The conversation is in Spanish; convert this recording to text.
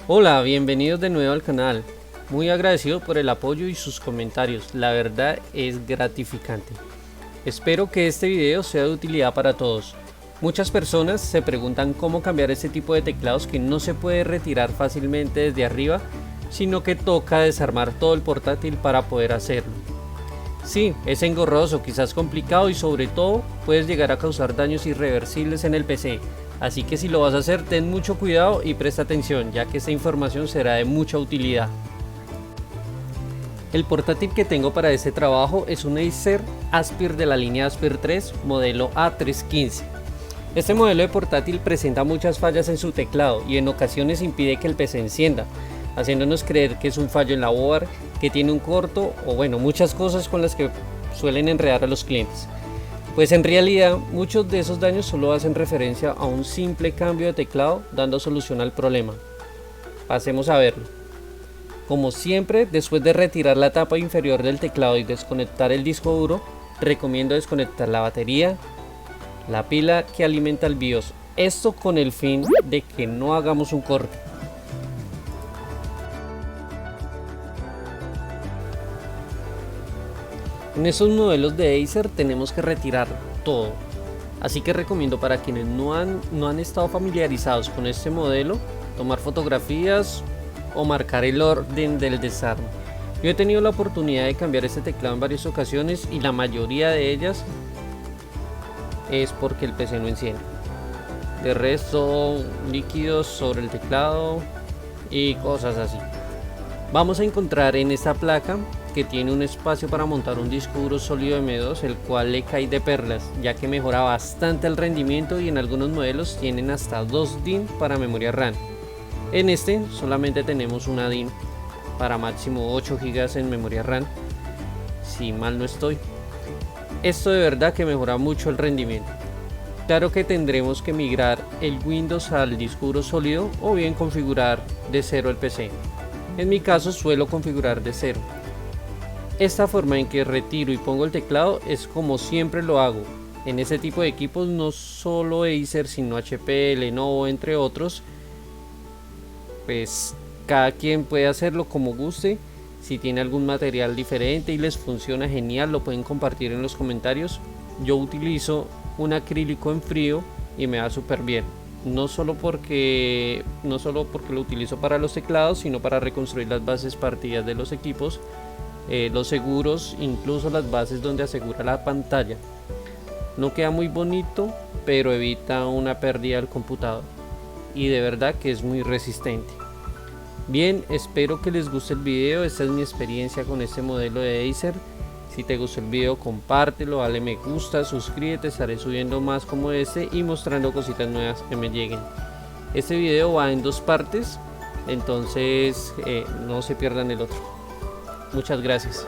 Hola, bienvenidos de nuevo al canal. Muy agradecido por el apoyo y sus comentarios, la verdad es gratificante. Espero que este video sea de utilidad para todos. Muchas personas se preguntan cómo cambiar este tipo de teclados que no se puede retirar fácilmente desde arriba, sino que toca desarmar todo el portátil para poder hacerlo. Sí, es engorroso, quizás complicado y sobre todo puedes llegar a causar daños irreversibles en el PC. Así que si lo vas a hacer, ten mucho cuidado y presta atención, ya que esta información será de mucha utilidad. El portátil que tengo para este trabajo es un Acer Aspire de la línea Aspire 3, modelo A315. Este modelo de portátil presenta muchas fallas en su teclado y en ocasiones impide que el PC encienda, haciéndonos creer que es un fallo en la board, que tiene un corto o bueno, muchas cosas con las que suelen enredar a los clientes. Pues en realidad muchos de esos daños solo hacen referencia a un simple cambio de teclado dando solución al problema. Pasemos a verlo. Como siempre, después de retirar la tapa inferior del teclado y desconectar el disco duro, recomiendo desconectar la batería, la pila que alimenta el BIOS, esto con el fin de que no hagamos un corte. En esos modelos de Acer tenemos que retirar todo, así que recomiendo para quienes no han estado familiarizados con este modelo, tomar fotografías o marcar el orden del desarme. Yo he tenido la oportunidad de cambiar este teclado en varias ocasiones y la mayoría de ellas es porque el PC no enciende. De resto, líquidos sobre el teclado y cosas así. Vamos a encontrar en esta placa que tiene un espacio para montar un disco duro sólido M2, el cual le cae de perlas, ya que mejora bastante el rendimiento y en algunos modelos tienen hasta 2 DIN para memoria RAM. En este solamente tenemos una DIN para máximo 8 GB en memoria RAM, si mal no estoy. Esto de verdad que mejora mucho el rendimiento. Claro que tendremos que migrar el Windows al disco duro sólido o bien configurar de cero el PC. En mi caso suelo configurar de cero. Esta forma en que retiro y pongo el teclado es como siempre lo hago. En este tipo de equipos, no solo Acer sino HP, Lenovo entre otros, pues cada quien puede hacerlo como guste. Si tiene algún material diferente y les funciona genial, lo pueden compartir en los comentarios. Yo utilizo un acrílico en frío y me va súper bien. No solo porque lo utilizo para los teclados, sino para reconstruir las bases partidas de los equipos, los seguros, incluso las bases donde asegura la pantalla. No queda muy bonito, pero evita una pérdida del computador y de verdad que es muy resistente. Bien, espero que les guste el video. Esta es mi experiencia con este modelo de Acer. Si te gustó el video, compártelo, dale me gusta, suscríbete, estaré subiendo más como este y mostrando cositas nuevas que me lleguen. Este video va en 2 partes, entonces no se pierdan el otro. Muchas gracias.